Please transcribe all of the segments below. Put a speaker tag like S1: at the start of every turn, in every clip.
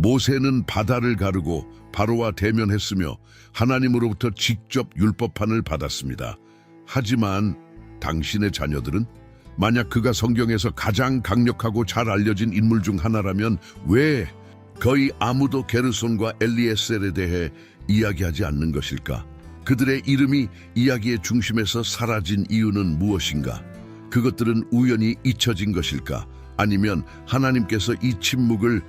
S1: 모세는 바다를 가르고 바로와 대면했으며 하나님으로부터 직접 율법판을 받았습니다. 하지만 당신의 자녀들은 만약 그가 성경에서 가장 강력하고 잘 알려진 인물 중 하나라면 왜 거의 아무도 게르손과 엘리에셀에 대해 이야기하지 않는 것일까? 그들의 이름이 이야기의 중심에서 사라진 이유는 무엇인가? 그것들은 우연히 잊혀진 것일까? 아니면 하나님께서 이 침묵을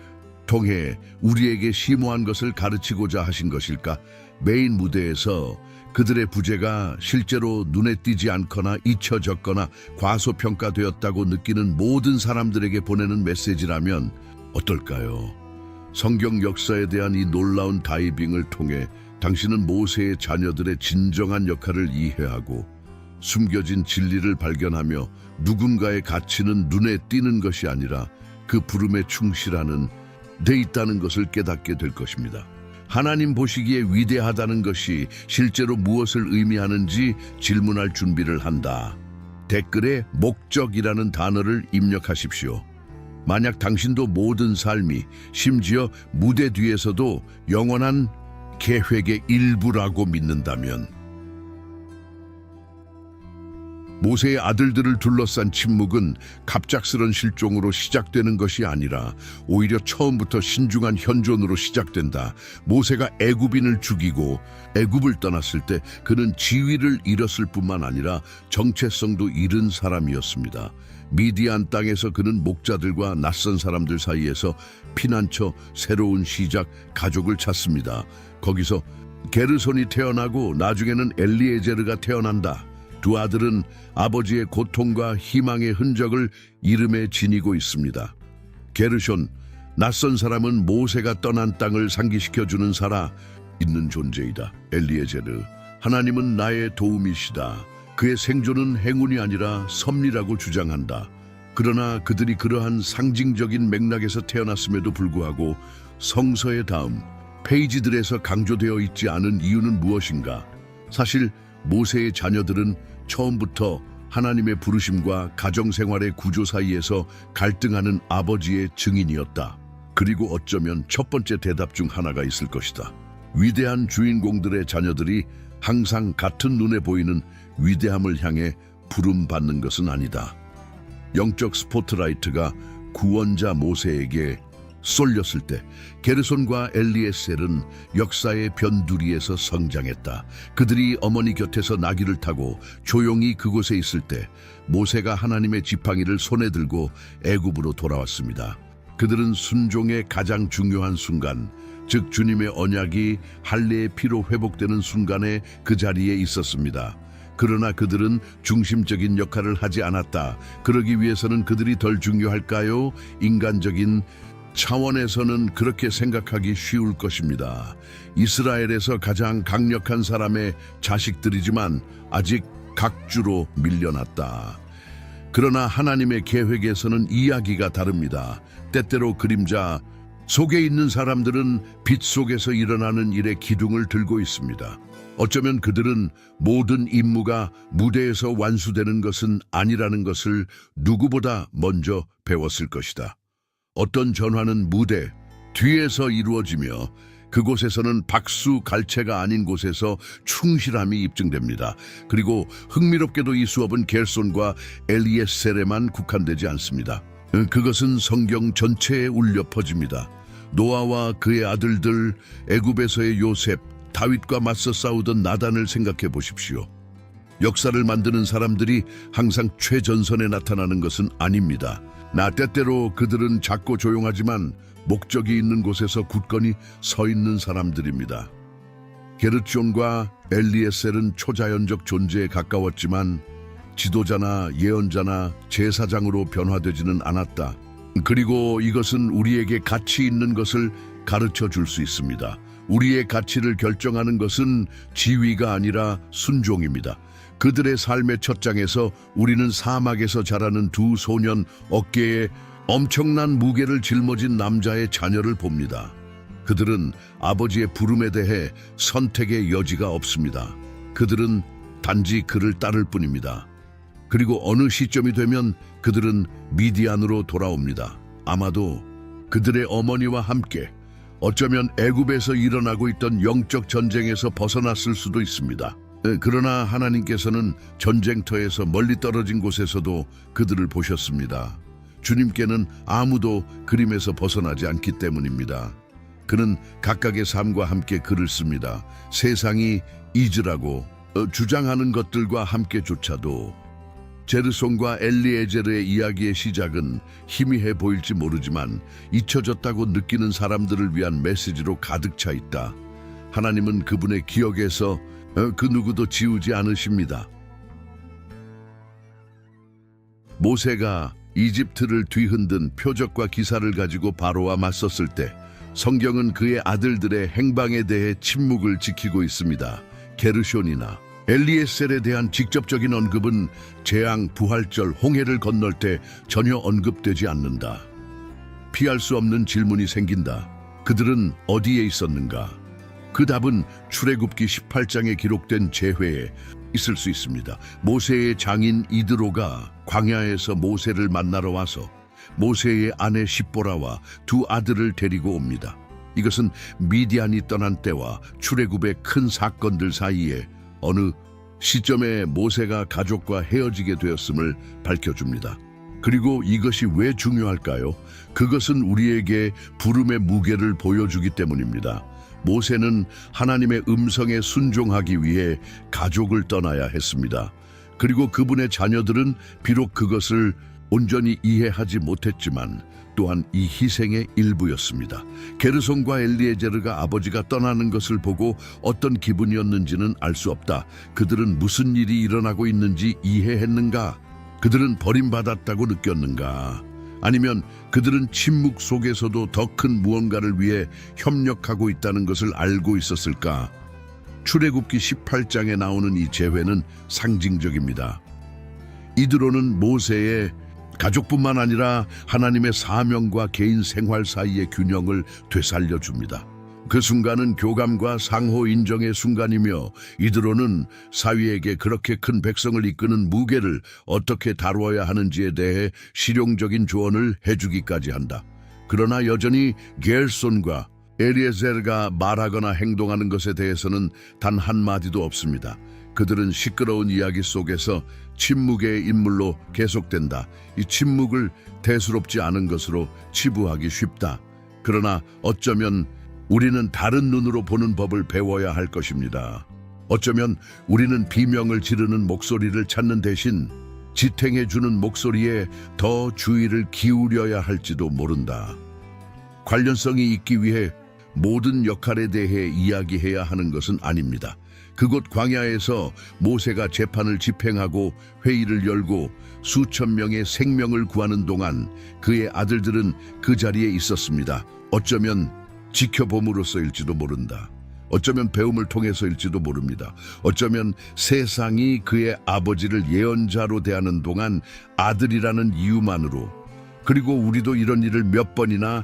S1: 통해 우리에게 심오한 것을 가르치고자 하신 것일까? 메인 무대에서 그들의 부재가 실제로 눈에 띄지 않거나 잊혀졌거나 과소평가되었다고 느끼는 모든 사람들에게 보내는 메시지라면 어떨까요? 성경 역사에 대한 이 놀라운 다이빙을 통해 당신은 모세의 자녀들의 진정한 역할을 이해하고 숨겨진 진리를 발견하며 누군가의 가치는 눈에 띄는 것이 아니라 그 부름에 충실하는 데 있다는 것을 깨닫게 될 것입니다. 하나님 보시기에 위대하다는 것이 실제로 무엇을 의미하는지 질문할 준비를 한다. 댓글에 목적이라는 단어를 입력하십시오. 만약 당신도 모든 삶이 심지어 무대 뒤에서도 영원한 계획의 일부라고 믿는다면 모세의 아들들을 둘러싼 침묵은 갑작스런 실종으로 시작되는 것이 아니라 오히려 처음부터 신중한 현존으로 시작된다. 모세가 애굽인을 죽이고 애굽을 떠났을 때 그는 지위를 잃었을 뿐만 아니라 정체성도 잃은 사람이었습니다. 미디안 땅에서 그는 목자들과 낯선 사람들 사이에서 피난처, 새로운 시작, 가족을 찾습니다. 거기서 게르손이 태어나고 나중에는 엘리에제르가 태어난다. 두 아들은 아버지의 고통과 희망의 흔적을 이름에 지니고 있습니다. 게르손, 낯선 사람은 모세가 떠난 땅을 상기시켜주는 살아 있는 존재이다. 엘리에제르, 하나님은 나의 도움이시다. 그의 생존은 행운이 아니라 섭리라고 주장한다. 그러나 그들이 그러한 상징적인 맥락에서 태어났음에도 불구하고 성서의 다음 페이지들에서 강조되어 있지 않은 이유는 무엇인가? 사실 모세의 자녀들은 처음부터 하나님의 부르심과 가정생활의 구조 사이에서 갈등하는 아버지의 증인이었다. 그리고 어쩌면 첫 번째 대답 중 하나가 있을 것이다. 위대한 주인공들의 자녀들이 항상 같은 눈에 보이는 위대함을 향해 부름받는 것은 아니다. 영적 스포트라이트가 구원자 모세에게 쏠렸을 때 게르손과 엘리에셀은 역사의 변두리에서 성장했다. 그들이 어머니 곁에서 나귀를 타고 조용히 그곳에 있을 때 모세가 하나님의 지팡이를 손에 들고 애굽으로 돌아왔습니다. 그들은 순종의 가장 중요한 순간, 즉 주님의 언약이 할례의 피로 회복되는 순간에 그 자리에 있었습니다. 그러나 그들은 중심적인 역할을 하지 않았다. 그러기 위해서는 그들이 덜 중요할까요? 인간적인 차원에서는 그렇게 생각하기 쉬울 것입니다. 이스라엘에서 가장 강력한 사람의 자식들이지만 아직 각주로 밀려났다. 그러나 하나님의 계획에서는 이야기가 다릅니다. 때때로 그림자 속에 있는 사람들은 빛 속에서 일어나는 일의 기둥을 들고 있습니다. 어쩌면 그들은 모든 임무가 무대에서 완수되는 것은 아니라는 것을 누구보다 먼저 배웠을 것이다. 어떤 전화는 무대 뒤에서 이루어지며 그곳에서는 박수 갈채가 아닌 곳에서 충실함이 입증됩니다. 그리고 흥미롭게도 이 수업은 게르손과 엘리에셀에만 국한되지 않습니다. 그것은 성경 전체에 울려 퍼집니다. 노아와 그의 아들들, 애굽에서의 요셉, 다윗과 맞서 싸우던 나단을 생각해 보십시오. 역사를 만드는 사람들이 항상 최전선에 나타나는 것은 아닙니다. 때때로 그들은 작고 조용하지만 목적이 있는 곳에서 굳건히 서 있는 사람들입니다. 게르손과 엘리에셀은 초자연적 존재에 가까웠지만 지도자나 예언자나 제사장으로 변화되지는 않았다. 그리고 이것은 우리에게 가치 있는 것을 가르쳐 줄 수 있습니다. 우리의 가치를 결정하는 것은 지위가 아니라 순종입니다. 그들의 삶의 첫 장에서 우리는 사막에서 자라는 두 소년, 어깨에 엄청난 무게를 짊어진 남자의 자녀를 봅니다. 그들은 아버지의 부름에 대해 선택의 여지가 없습니다. 그들은 단지 그를 따를 뿐입니다. 그리고 어느 시점이 되면 그들은 미디안으로 돌아옵니다. 아마도 그들의 어머니와 함께 어쩌면 애굽에서 일어나고 있던 영적 전쟁에서 벗어났을 수도 있습니다. 그러나 하나님께서는 전쟁터에서 멀리 떨어진 곳에서도 그들을 보셨습니다. 주님께는 아무도 그림에서 벗어나지 않기 때문입니다. 그는 각각의 삶과 함께 글을 씁니다. 세상이 잊으라고 주장하는 것들과 함께조차도 제르손과 엘리에제르의 이야기의 시작은 희미해 보일지 모르지만 잊혀졌다고 느끼는 사람들을 위한 메시지로 가득 차 있다. 하나님은 그분의 기억에서 그 누구도 지우지 않으십니다. 모세가 이집트를 뒤흔든 표적과 기사를 가지고 바로와 맞섰을 때 성경은 그의 아들들의 행방에 대해 침묵을 지키고 있습니다. 게르숤이나 엘리에셀에 대한 직접적인 언급은 재앙, 부활절, 홍해를 건널 때 전혀 언급되지 않는다. 피할 수 없는 질문이 생긴다. 그들은 어디에 있었는가? 그 답은 출애굽기 18장에 기록된 재회에 있을 수 있습니다. 모세의 장인 이드로가 광야에서 모세를 만나러 와서 모세의 아내 십보라와 두 아들을 데리고 옵니다. 이것은 미디안이 떠난 때와 출애굽의 큰 사건들 사이에 어느 시점에 모세가 가족과 헤어지게 되었음을 밝혀줍니다. 그리고 이것이 왜 중요할까요? 그것은 우리에게 부름의 무게를 보여주기 때문입니다. 모세는 하나님의 음성에 순종하기 위해 가족을 떠나야 했습니다. 그리고 그분의 자녀들은 비록 그것을 온전히 이해하지 못했지만 또한 이 희생의 일부였습니다. 게르손과 엘리에제르가 아버지가 떠나는 것을 보고 어떤 기분이었는지는 알 수 없다. 그들은 무슨 일이 일어나고 있는지 이해했는가? 그들은 버림받았다고 느꼈는가? 아니면 그들은 침묵 속에서도 더 큰 무언가를 위해 협력하고 있다는 것을 알고 있었을까? 출애굽기 18장에 나오는 이 재회는 상징적입니다. 이드로는 모세의 가족뿐만 아니라 하나님의 사명과 개인 생활 사이의 균형을 되살려줍니다. 그 순간은 교감과 상호 인정의 순간이며 이드로는 사위에게 그렇게 큰 백성을 이끄는 무게를 어떻게 다루어야 하는지에 대해 실용적인 조언을 해주기까지 한다. 그러나 여전히 게르손과 엘리에셀가 말하거나 행동하는 것에 대해서는 단 한마디도 없습니다. 그들은 시끄러운 이야기 속에서 침묵의 인물로 계속된다. 이 침묵을 대수롭지 않은 것으로 치부하기 쉽다. 그러나 어쩌면 우리는 다른 눈으로 보는 법을 배워야 할 것입니다. 어쩌면 우리는 비명을 지르는 목소리를 찾는 대신 지탱해주는 목소리에 더 주의를 기울여야 할지도 모른다. 관련성이 있기 위해 모든 역할에 대해 이야기해야 하는 것은 아닙니다. 그곳 광야에서 모세가 재판을 집행하고 회의를 열고 수천 명의 생명을 구하는 동안 그의 아들들은 그 자리에 있었습니다. 어쩌면 지켜봄으로써일지도 모른다. 어쩌면 배움을 통해서일지도 모릅니다. 어쩌면 세상이 그의 아버지를 예언자로 대하는 동안 아들이라는 이유만으로, 그리고 우리도 이런 일을 몇 번이나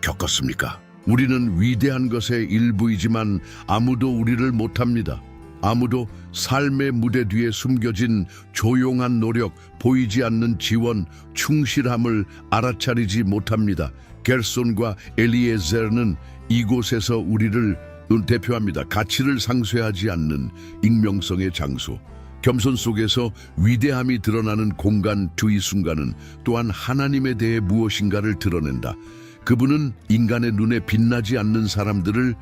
S1: 겪었습니까? 우리는 위대한 것의 일부이지만 아무도 우리를 못합니다. 아무도 삶의 무대 뒤에 숨겨진 조용한 노력, 보이지 않는 지원, 충실함을 알아차리지 못합니다. 게르손과 엘리에셀은 이곳에서 우리를 대표합니다. 가치를 상쇄하지 않는 익명성의 장소. 겸손 속에서 위대함이 드러나는 공간 두 이 순간은 또한 하나님에 대해 무엇인가를 드러낸다. 그분은 인간의 눈에 빛나지 않는 사람들을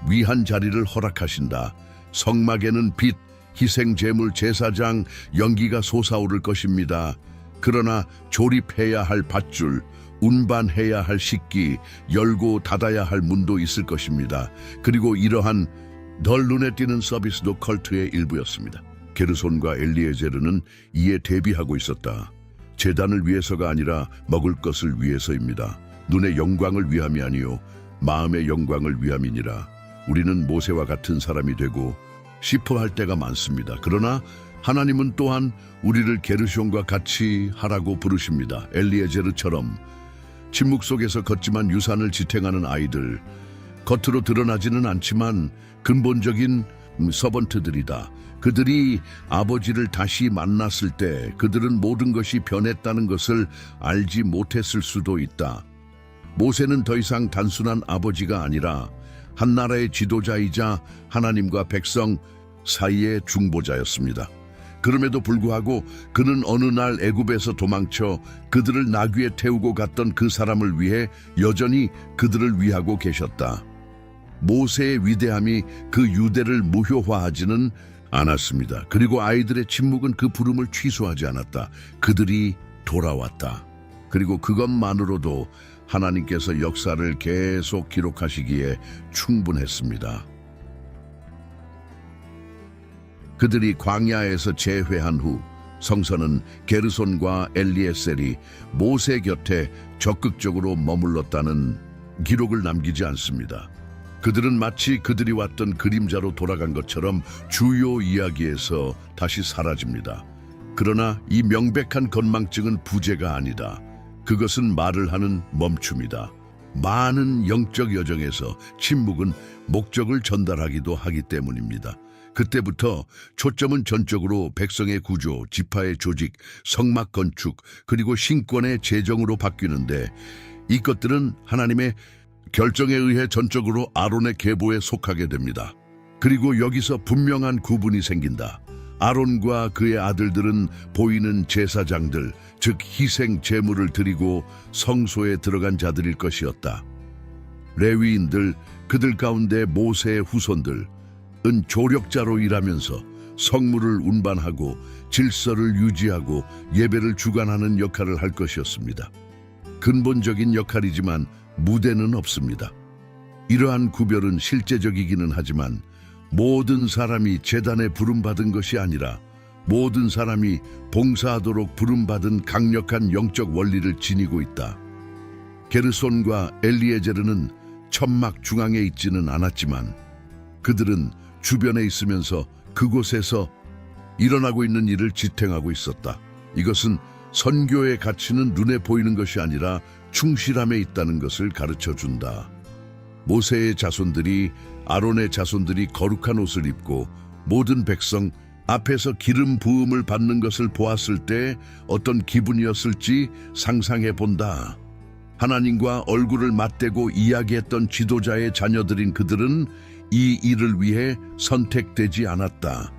S1: 위한 자리를 허락하신다. 성막에는 빛, 희생 제물, 제사장, 연기가 솟아오를 것입니다. 그러나 조립해야 할 밧줄, 운반해야 할 식기, 열고 닫아야 할 문도 있을 것입니다. 그리고 이러한 덜 눈에 띄는 서비스도 컬트의 일부였습니다. 게르손과 엘리에제르는 이에 대비하고 있었다. 제단을 위해서가 아니라 먹을 것을 위해서입니다. 눈의 영광을 위함이 아니요 마음의 영광을 위함이니라. 우리는 모세와 같은 사람이 되고 싶어 할 때가 많습니다. 그러나 하나님은 또한 우리를 게르숤과 같이 하라고 부르십니다. 엘리에제르처럼 침묵 속에서 걷지만 유산을 지탱하는 아이들, 겉으로 드러나지는 않지만 근본적인 서번트들이다. 그들이 아버지를 다시 만났을 때 그들은 모든 것이 변했다는 것을 알지 못했을 수도 있다. 모세는 더 이상 단순한 아버지가 아니라 한 나라의 지도자이자 하나님과 백성 사이의 중보자였습니다. 그럼에도 불구하고 그는 어느 날 애굽에서 도망쳐 그들을 나귀에 태우고 갔던 그 사람을 위해 여전히 그들을 위하고 계셨다. 모세의 위대함이 그 유대를 무효화하지는 않았습니다. 그리고 아이들의 침묵은 그 부름을 취소하지 않았다. 그들이 돌아왔다. 그리고 그것만으로도 하나님께서 역사를 계속 기록하시기에 충분했습니다. 그들이 광야에서 재회한 후 성서는 게르손과 엘리에셀이 모세 곁에 적극적으로 머물렀다는 기록을 남기지 않습니다. 그들은 마치 그들이 왔던 그림자로 돌아간 것처럼 주요 이야기에서 다시 사라집니다. 그러나 이 명백한 건망증은 부재가 아니다. 그것은 말을 하는 멈춤이다. 많은 영적 여정에서 침묵은 목적을 전달하기도 하기 때문입니다. 그때부터 초점은 전적으로 백성의 구조, 지파의 조직, 성막 건축, 그리고 신권의 재정으로 바뀌는데 이것들은 하나님의 결정에 의해 전적으로 아론의 계보에 속하게 됩니다. 그리고 여기서 분명한 구분이 생긴다. 아론과 그의 아들들은 보이는 제사장들, 즉 희생 제물을 드리고 성소에 들어간 자들일 것이었다. 레위인들, 그들 가운데 모세의 후손들, 은 조력자로 일하면서 성물을 운반하고 질서를 유지하고 예배를 주관하는 역할을 할 것이었습니다. 근본적인 역할이지만 무대는 없습니다. 이러한 구별은 실제적이기는 하지만 모든 사람이 제단에 부름받은 것이 아니라 모든 사람이 봉사하도록 부름받은 강력한 영적 원리를 지니고 있다. 게르손과 엘리에제르는 천막 중앙에 있지는 않았지만 그들은 주변에 있으면서 그곳에서 일어나고 있는 일을 지탱하고 있었다. 이것은 선교의 가치는 눈에 보이는 것이 아니라 충실함에 있다는 것을 가르쳐준다. 모세의 자손들이, 아론의 자손들이 거룩한 옷을 입고 모든 백성 앞에서 기름 부음을 받는 것을 보았을 때 어떤 기분이었을지 상상해 본다. 하나님과 얼굴을 맞대고 이야기했던 지도자의 자녀들인 그들은 이 일을 위해 선택되지 않았다.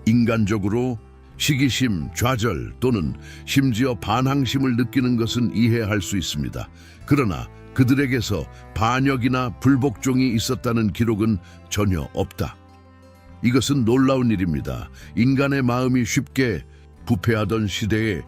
S1: 인간적으로 시기심, 좌절 또는 심지어 반항심을 느끼는 것은 이해할 수 있습니다. 그러나 그들에게서 반역이나 불복종이 있었다는 기록은 전혀 없다. 이것은 놀라운 일입니다. 인간의 마음이 쉽게 부패하던 시대에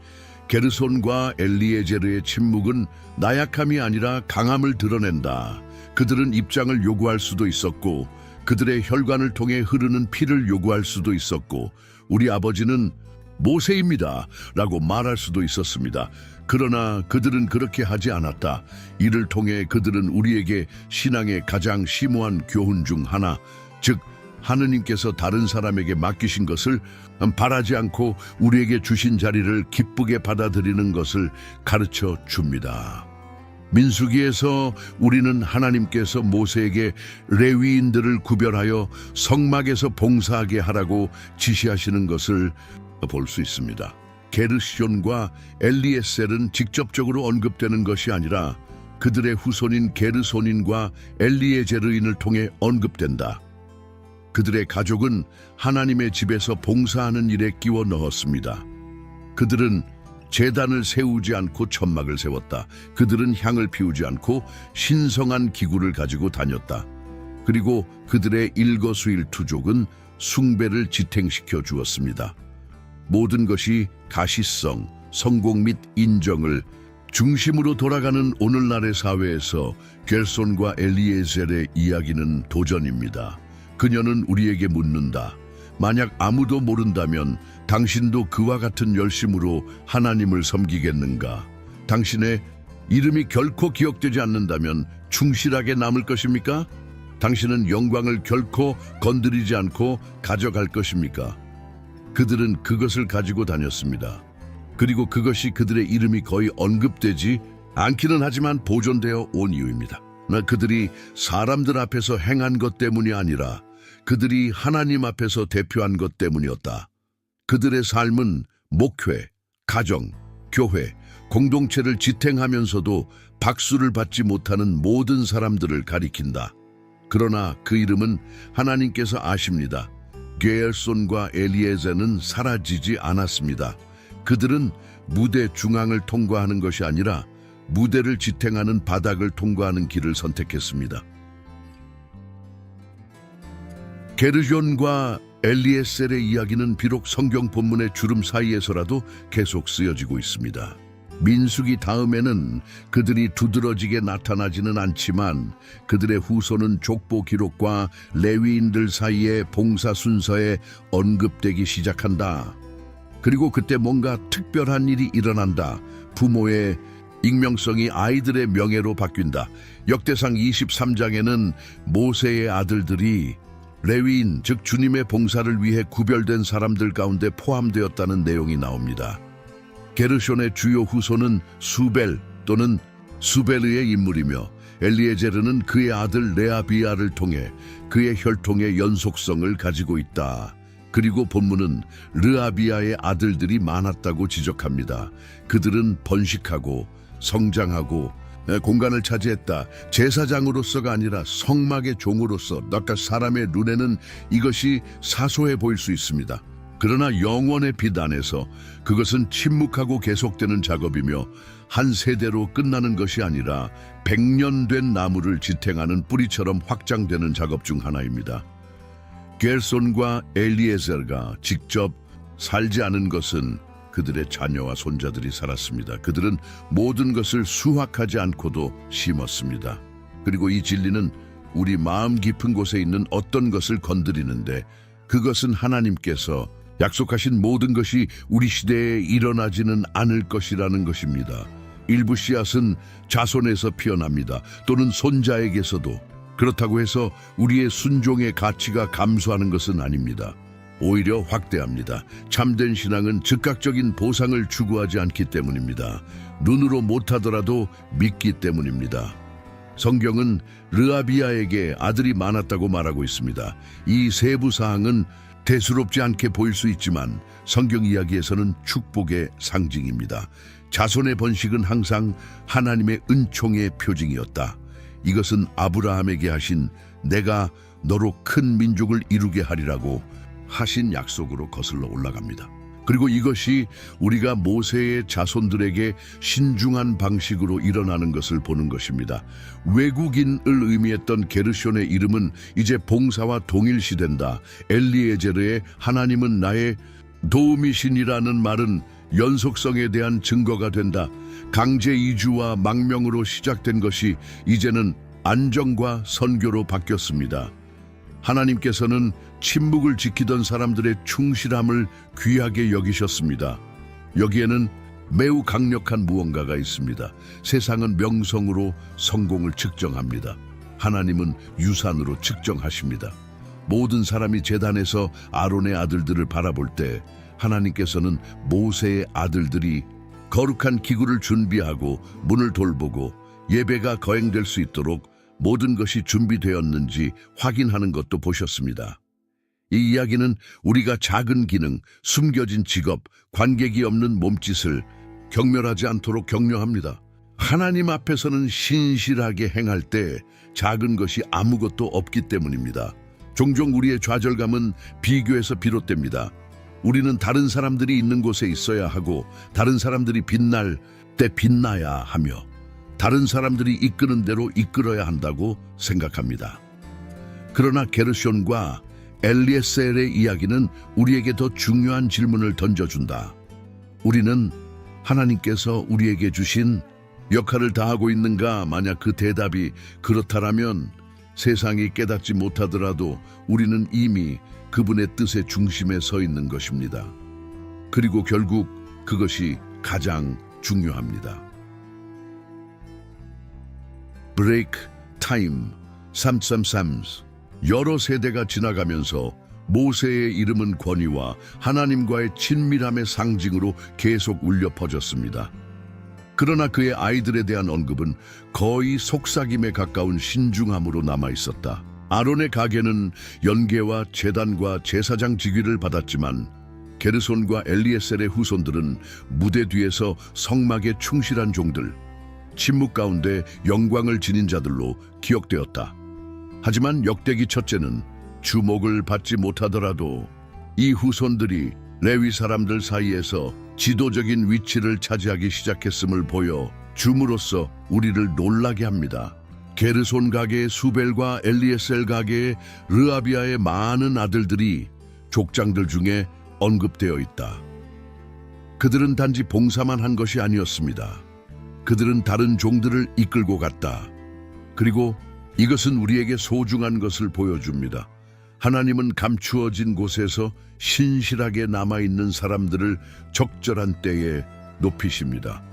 S1: 게르손과 엘리에제르의 침묵은 나약함이 아니라 강함을 드러낸다. 그들은 입장을 요구할 수도 있었고 그들의 혈관을 통해 흐르는 피를 요구할 수도 있었고 우리 아버지는 모세입니다 라고 말할 수도 있었습니다. 그러나 그들은 그렇게 하지 않았다. 이를 통해 그들은 우리에게 신앙의 가장 심오한 교훈 중 하나, 즉 하느님께서 다른 사람에게 맡기신 것을 바라지 않고 우리에게 주신 자리를 기쁘게 받아들이는 것을 가르쳐 줍니다. 민수기에서 우리는 하나님께서 모세에게 레위인들을 구별하여 성막에서 봉사하게 하라고 지시하시는 것을 볼 수 있습니다. 게르손과 엘리에셀은 직접적으로 언급되는 것이 아니라 그들의 후손인 게르손인과 엘리에제르인을 통해 언급된다. 그들의 가족은 하나님의 집에서 봉사하는 일에 끼워 넣었습니다. 그들은 제단을 세우지 않고 천막을 세웠다. 그들은 향을 피우지 않고 신성한 기구를 가지고 다녔다. 그리고 그들의 일거수일투족은 숭배를 지탱시켜 주었습니다. 모든 것이 가시성, 성공 및 인정을 중심으로 돌아가는 오늘날의 사회에서 게르손과 엘리에셀의 이야기는 도전입니다. 그녀는 우리에게 묻는다. 만약 아무도 모른다면 당신도 그와 같은 열심으로 하나님을 섬기겠는가? 당신의 이름이 결코 기억되지 않는다면 충실하게 남을 것입니까? 당신은 영광을 결코 건드리지 않고 가져갈 것입니까? 그들은 그것을 가지고 다녔습니다. 그리고 그것이 그들의 이름이 거의 언급되지 않기는 하지만 보존되어 온 이유입니다. 그들이 사람들 앞에서 행한 것 때문이 아니라 그들이 하나님 앞에서 대표한 것 때문이었다. 그들의 삶은 목회, 가정, 교회, 공동체를 지탱하면서도 박수를 받지 못하는 모든 사람들을 가리킨다. 그러나 그 이름은 하나님께서 아십니다. 게르손과 엘리에제는 사라지지 않았습니다. 그들은 무대 중앙을 통과하는 것이 아니라 무대를 지탱하는 바닥을 통과하는 길을 선택했습니다. 게르손과 엘리에셀의 이야기는 비록 성경 본문의 주름 사이에서라도 계속 쓰여지고 있습니다. 민수기 다음에는 그들이 두드러지게 나타나지는 않지만 그들의 후손은 족보 기록과 레위인들 사이의 봉사 순서에 언급되기 시작한다. 그리고 그때 뭔가 특별한 일이 일어난다. 부모의 익명성이 아이들의 명예로 바뀐다. 역대상 23장에는 모세의 아들들이 레위인, 즉 주님의 봉사를 위해 구별된 사람들 가운데 포함되었다는 내용이 나옵니다. 게르손의 주요 후손은 수벨 또는 수벨의 인물이며 엘리에제르는 그의 아들 레아비아를 통해 그의 혈통의 연속성을 가지고 있다. 그리고 본문은 르아비아의 아들들이 많았다고 지적합니다. 그들은 번식하고 성장하고 공간을 차지했다. 제사장으로서가 아니라 성막의 종으로서 사람의 눈에는 이것이 사소해 보일 수 있습니다. 그러나 영원의 빛 안에서 그것은 침묵하고 계속되는 작업이며 한 세대로 끝나는 것이 아니라 100년 된 나무를 지탱하는 뿌리처럼 확장되는 작업 중 하나입니다. 게르손과 엘리에셀가 직접 살지 않은 것은 그들의 자녀와 손자들이 살았습니다. 그들은 모든 것을 수확하지 않고도 심었습니다. 그리고 이 진리는 우리 마음 깊은 곳에 있는 어떤 것을 건드리는데 그것은 하나님께서 약속하신 모든 것이 우리 시대에 일어나지는 않을 것이라는 것입니다. 일부 씨앗은 자손에서 피어납니다. 또는 손자에게서도. 그렇다고 해서 우리의 순종의 가치가 감소하는 것은 아닙니다. 오히려 확대합니다. 참된 신앙은 즉각적인 보상을 추구하지 않기 때문입니다. 눈으로 못하더라도 믿기 때문입니다. 성경은 르아비아에게 아들이 많았다고 말하고 있습니다. 이 세부 사항은 대수롭지 않게 보일 수 있지만 성경 이야기에서는 축복의 상징입니다. 자손의 번식은 항상 하나님의 은총의 표징이었다. 이것은 아브라함에게 하신 내가 너로 큰 민족을 이루게 하리라고 하신 약속으로 거슬러 올라갑니다. 그리고 이것이 우리가 모세의 자손들에게 신중한 방식으로 일어나는 것을 보는 것입니다. 외국인을 의미했던 게르손의 이름은 이제 봉사와 동일시된다. 엘리에제르의 하나님은 나의 도움이시니라는 말은 연속성에 대한 증거가 된다. 강제 이주와 망명으로 시작된 것이 이제는 안정과 선교로 바뀌었습니다. 하나님께서는 침묵을 지키던 사람들의 충실함을 귀하게 여기셨습니다. 여기에는 매우 강력한 무언가가 있습니다. 세상은 명성으로 성공을 측정합니다. 하나님은 유산으로 측정하십니다. 모든 사람이 제단에서 아론의 아들들을 바라볼 때 하나님께서는 모세의 아들들이 거룩한 기구를 준비하고 문을 돌보고 예배가 거행될 수 있도록 모든 것이 준비되었는지 확인하는 것도 보셨습니다. 이 이야기는 우리가 작은 기능, 숨겨진 직업, 관객이 없는 몸짓을 경멸하지 않도록 격려합니다. 하나님 앞에서는 신실하게 행할 때 작은 것이 아무것도 없기 때문입니다. 종종 우리의 좌절감은 비교에서 비롯됩니다. 우리는 다른 사람들이 있는 곳에 있어야 하고 다른 사람들이 빛날 때 빛나야 하며 다른 사람들이 이끄는 대로 이끌어야 한다고 생각합니다. 그러나 게르손과 엘리에셀의 이야기는 우리에게 더 중요한 질문을 던져준다. 우리는 하나님께서 우리에게 주신 역할을 다하고 있는가? 만약 그 대답이 그렇다라면 세상이 깨닫지 못하더라도 우리는 이미 그분의 뜻의 중심에 서 있는 것입니다. 그리고 결국 그것이 가장 중요합니다. 브레이크 타임 333 여러 세대가 지나가면서 모세의 이름은 권위와 하나님과의 친밀함의 상징으로 계속 울려 퍼졌습니다. 그러나 그의 아이들에 대한 언급은 거의 속삭임에 가까운 신중함으로 남아있었다. 아론의 가계는 연계와 제단과 제사장 직위를 받았지만 게르손과 엘리에셀의 후손들은 무대 뒤에서 성막에 충실한 종들, 침묵 가운데 영광을 지닌 자들로 기억되었다. 하지만 역대기 첫째는 주목을 받지 못하더라도 이 후손들이 레위 사람들 사이에서 지도적인 위치를 차지하기 시작했음을 보여 줌으로써 우리를 놀라게 합니다. 게르손 가게의 수벨과 엘리에셀 가게의 르아비아의 많은 아들들이 족장들 중에 언급되어 있다. 그들은 단지 봉사만 한 것이 아니었습니다. 그들은 다른 종들을 이끌고 갔다. 그리고 이것은 우리에게 소중한 것을 보여줍니다. 하나님은 감추어진 곳에서 신실하게 남아있는 사람들을 적절한 때에 높이십니다.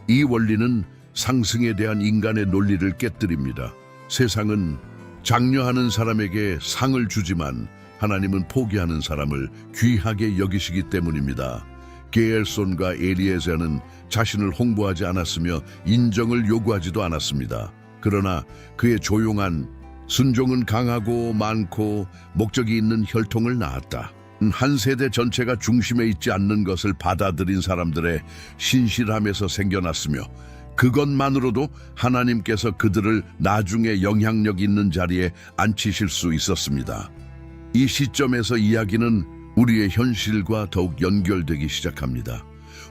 S1: 이 원리는 상승에 대한 인간의 논리를 깨뜨립니다. 세상은 장려하는 사람에게 상을 주지만 하나님은 포기하는 사람을 귀하게 여기시기 때문입니다. 게엘손과 엘리에셀은 자신을 홍보하지 않았으며 인정을 요구하지도 않았습니다. 그러나 그의 조용한 순종은 강하고 많고 목적이 있는 혈통을 낳았다. 한 세대 전체가 중심에 있지 않는 것을 받아들인 사람들의 신실함에서 생겨났으며 그것만으로도 하나님께서 그들을 나중에 영향력 있는 자리에 앉히실 수 있었습니다. 이 시점에서 이야기는 우리의 현실과 더욱 연결되기 시작합니다.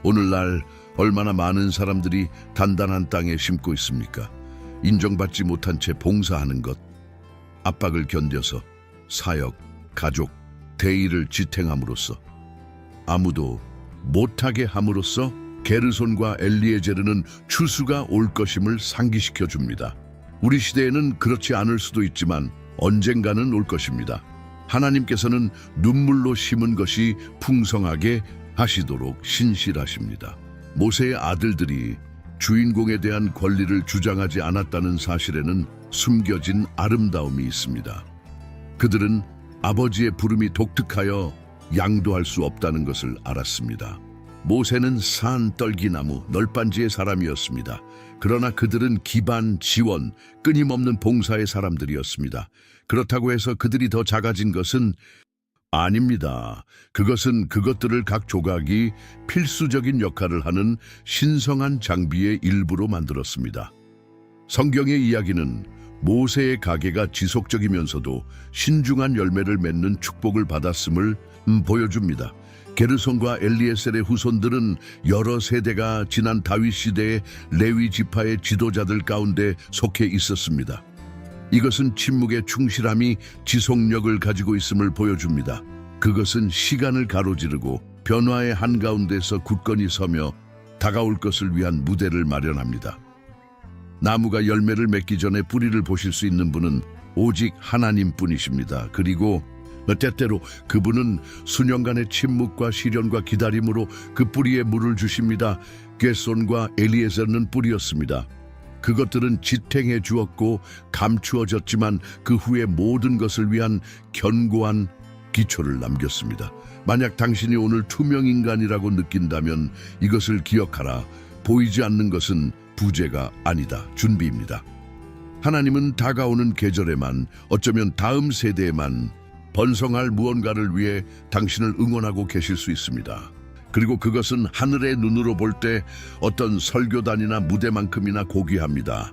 S1: 오늘날 얼마나 많은 사람들이 단단한 땅에 심고 있습니까? 인정받지 못한 채 봉사하는 것, 압박을 견뎌서 사역, 가족, 대의를 지탱함으로써 아무도 못하게 함으로써 게르손과 엘리에제르는 추수가 올 것임을 상기시켜 줍니다. 우리 시대에는 그렇지 않을 수도 있지만 언젠가는 올 것입니다. 하나님께서는 눈물로 심은 것이 풍성하게 하시도록 신실하십니다. 모세의 아들들이 주인공에 대한 권리를 주장하지 않았다는 사실에는 숨겨진 아름다움이 있습니다. 그들은 아버지의 부름이 독특하여 양도할 수 없다는 것을 알았습니다. 모세는 산, 떨기나무, 널빤지의 사람이었습니다. 그러나 그들은 기반, 지원, 끊임없는 봉사의 사람들이었습니다. 그렇다고 해서 그들이 더 작아진 것은 아닙니다. 그것은 그것들을 각 조각이 필수적인 역할을 하는 신성한 장비의 일부로 만들었습니다. 성경의 이야기는 모세의 가계가 지속적이면서도 신중한 열매를 맺는 축복을 받았음을 보여줍니다. 게르손과 엘리에셀의 후손들은 여러 세대가 지난 다윗 시대의 레위 지파의 지도자들 가운데 속해 있었습니다. 이것은 침묵의 충실함이 지속력을 가지고 있음을 보여줍니다. 그것은 시간을 가로지르고 변화의 한가운데서 굳건히 서며 다가올 것을 위한 무대를 마련합니다. 나무가 열매를 맺기 전에 뿌리를 보실 수 있는 분은 오직 하나님뿐이십니다. 그리고 때때로 그분은 수년간의 침묵과 시련과 기다림으로 그 뿌리에 물을 주십니다. 게손과 엘리에셀은 뿌리였습니다. 그것들은 지탱해 주었고 감추어졌지만 그 후에 모든 것을 위한 견고한 기초를 남겼습니다. 만약 당신이 오늘 투명인간이라고 느낀다면 이것을 기억하라. 보이지 않는 것은 부재가 아니다. 준비입니다. 하나님은 다가오는 계절에만, 어쩌면 다음 세대에만 번성할 무언가를 위해 당신을 응원하고 계실 수 있습니다. 그리고 그것은 하늘의 눈으로 볼 때 어떤 설교단이나 무대만큼이나 고귀합니다.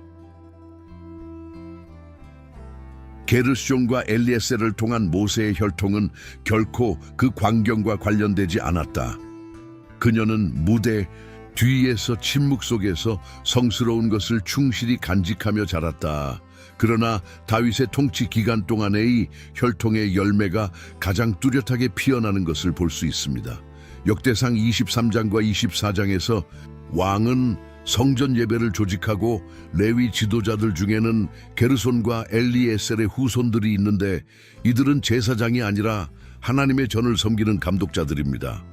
S1: 게르손과 엘리에셀을 통한 모세의 혈통은 결코 그 광경과 관련되지 않았다. 그녀는 무대 뒤에서 침묵 속에서 성스러운 것을 충실히 간직하며 자랐다. 그러나 다윗의 통치 기간 동안의 혈통의 열매가 가장 뚜렷하게 피어나는 것을 볼 수 있습니다. 역대상 23장과 24장에서 왕은 성전 예배를 조직하고 레위 지도자들 중에는 게르손과 엘리에셀의 후손들이 있는데 이들은 제사장이 아니라 하나님의 전을 섬기는 감독자들입니다.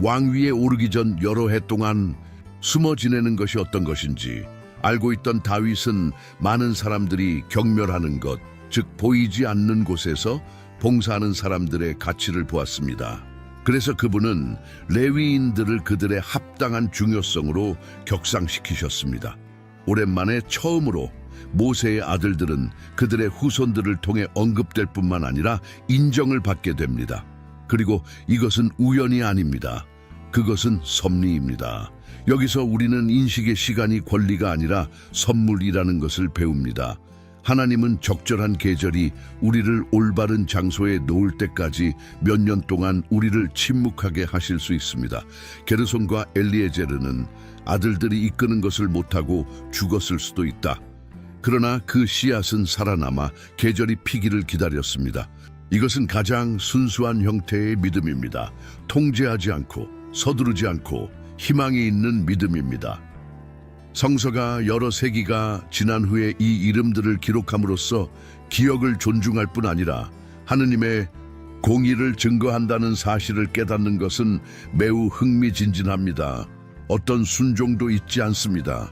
S1: 왕위에 오르기 전 여러 해 동안 숨어 지내는 것이 어떤 것인지 알고 있던 다윗은 많은 사람들이 경멸하는 것, 즉 보이지 않는 곳에서 봉사하는 사람들의 가치를 보았습니다. 그래서 그분은 레위인들을 그들의 합당한 중요성으로 격상시키셨습니다. 오랜만에 처음으로 모세의 아들들은 그들의 후손들을 통해 언급될 뿐만 아니라 인정을 받게 됩니다. 그리고 이것은 우연이 아닙니다. 그것은 섭리입니다. 여기서 우리는 인식의 시간이 권리가 아니라 선물이라는 것을 배웁니다. 하나님은 적절한 계절이 우리를 올바른 장소에 놓을 때까지 몇 년 동안 우리를 침묵하게 하실 수 있습니다. 게르손과 엘리에제르는 아들들이 이끄는 것을 못하고 죽었을 수도 있다. 그러나 그 씨앗은 살아남아 계절이 피기를 기다렸습니다. 이것은 가장 순수한 형태의 믿음입니다. 통제하지 않고 서두르지 않고 희망이 있는 믿음입니다. 성서가 여러 세기가 지난 후에 이 이름들을 기록함으로써 기억을 존중할 뿐 아니라 하느님의 공의를 증거한다는 사실을 깨닫는 것은 매우 흥미진진합니다. 어떤 순종도 잊지 않습니다.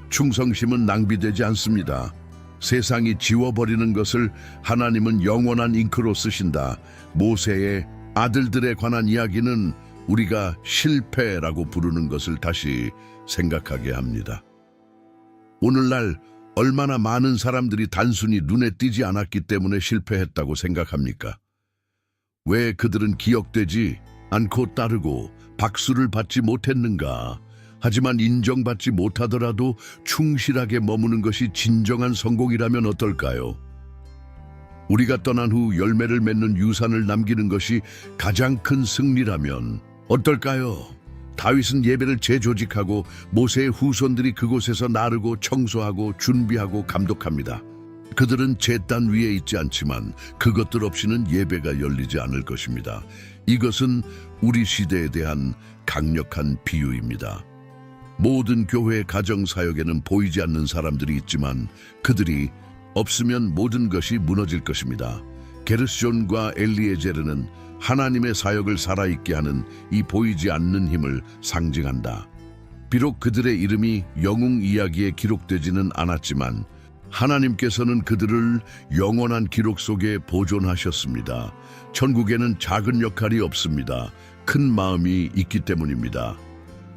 S1: 충성심은 낭비되지 않습니다. 세상이 지워버리는 것을 하나님은 영원한 잉크로 쓰신다. 모세의 아들들에 관한 이야기는 우리가 실패라고 부르는 것을 다시 생각하게 합니다. 오늘날 얼마나 많은 사람들이 단순히 눈에 띄지 않았기 때문에 실패했다고 생각합니까? 왜 그들은 기억되지 않고 따르고 박수를 받지 못했는가? 하지만 인정받지 못하더라도 충실하게 머무는 것이 진정한 성공이라면 어떨까요? 우리가 떠난 후 열매를 맺는 유산을 남기는 것이 가장 큰 승리라면 어떨까요? 다윗은 예배를 재조직하고 모세의 후손들이 그곳에서 나르고 청소하고 준비하고 감독합니다. 그들은 제단 위에 있지 않지만 그것들 없이는 예배가 열리지 않을 것입니다. 이것은 우리 시대에 대한 강력한 비유입니다. 모든 교회 가정 사역에는 보이지 않는 사람들이 있지만 그들이 없으면 모든 것이 무너질 것입니다. 게르손과 엘리에제르는 하나님의 사역을 살아있게 하는 이 보이지 않는 힘을 상징한다. 비록 그들의 이름이 영웅 이야기에 기록되지는 않았지만 하나님께서는 그들을 영원한 기록 속에 보존하셨습니다. 천국에는 작은 역할이 없습니다. 큰 마음이 있기 때문입니다.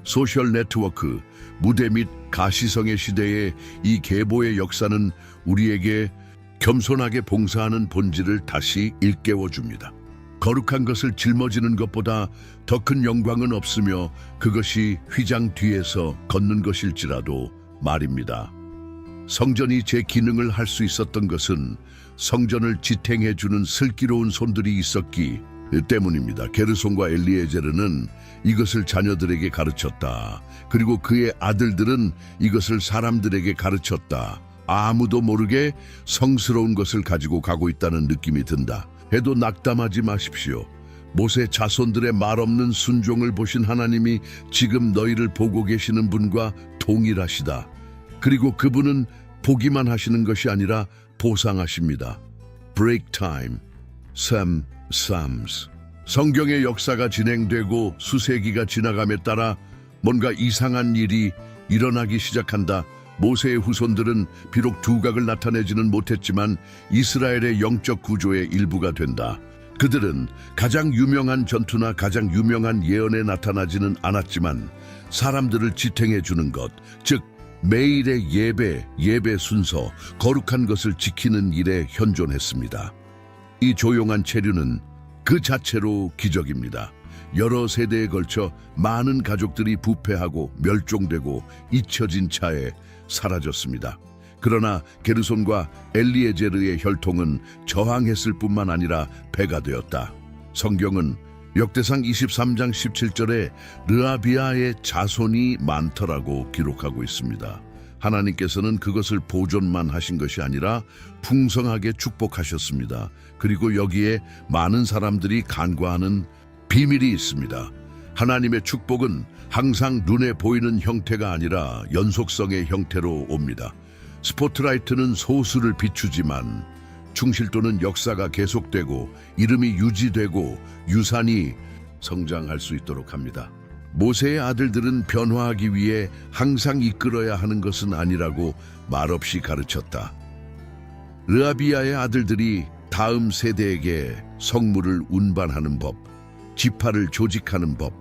S1: 소셜 네트워크, 무대 및 가시성의 시대에 이 계보의 역사는 우리에게 겸손하게 봉사하는 본질을 다시 일깨워줍니다. 거룩한 것을 짊어지는 것보다 더 큰 영광은 없으며 그것이 휘장 뒤에서 걷는 것일지라도 말입니다. 성전이 제 기능을 할 수 있었던 것은 성전을 지탱해주는 슬기로운 손들이 있었기 때문입니다. 게르손과 엘리에제르는 이것을 자녀들에게 가르쳤다. 그리고 그의 아들들은 이것을 사람들에게 가르쳤다. 아무도 모르게 성스러운 것을 가지고 가고 있다는 느낌이 든다. 해도 낙담하지 마십시오. 모세 자손들의 말없는 순종을 보신 하나님이 지금 너희를 보고 계시는 분과 동일하시다. 그리고 그분은 보기만 하시는 것이 아니라 보상하십니다. Break time, Psalms. 성경의 역사가 진행되고 수세기가 지나감에 따라 뭔가 이상한 일이 일어나기 시작한다. 모세의 후손들은 비록 두각을 나타내지는 못했지만 이스라엘의 영적 구조의 일부가 된다. 그들은 가장 유명한 전투나 가장 유명한 예언에 나타나지는 않았지만 사람들을 지탱해 주는 것, 즉 매일의 예배 순서, 거룩한 것을 지키는 일에 현존했습니다. 이 조용한 체류는 그 자체로 기적입니다. 여러 세대에 걸쳐 많은 가족들이 부패하고 멸종되고 잊혀진 차에 사라졌습니다. 그러나 게르손과 엘리에제르의 혈통은 저항했을 뿐만 아니라 배가 되었다. 성경은 역대상 23장 17절에 르아비아의 자손이 많더라고 기록하고 있습니다. 하나님께서는 그것을 보존만 하신 것이 아니라 풍성하게 축복하셨습니다. 그리고 여기에 많은 사람들이 간과하는 비밀이 있습니다. 하나님의 축복은 항상 눈에 보이는 형태가 아니라 연속성의 형태로 옵니다. 스포트라이트는 소수를 비추지만 충실도는 역사가 계속되고 이름이 유지되고 유산이 성장할 수 있도록 합니다. 모세의 아들들은 변화하기 위해 항상 이끌어야 하는 것은 아니라고 말없이 가르쳤다. 르아비아의 아들들이 다음 세대에게 성물을 운반하는 법, 지파를 조직하는 법,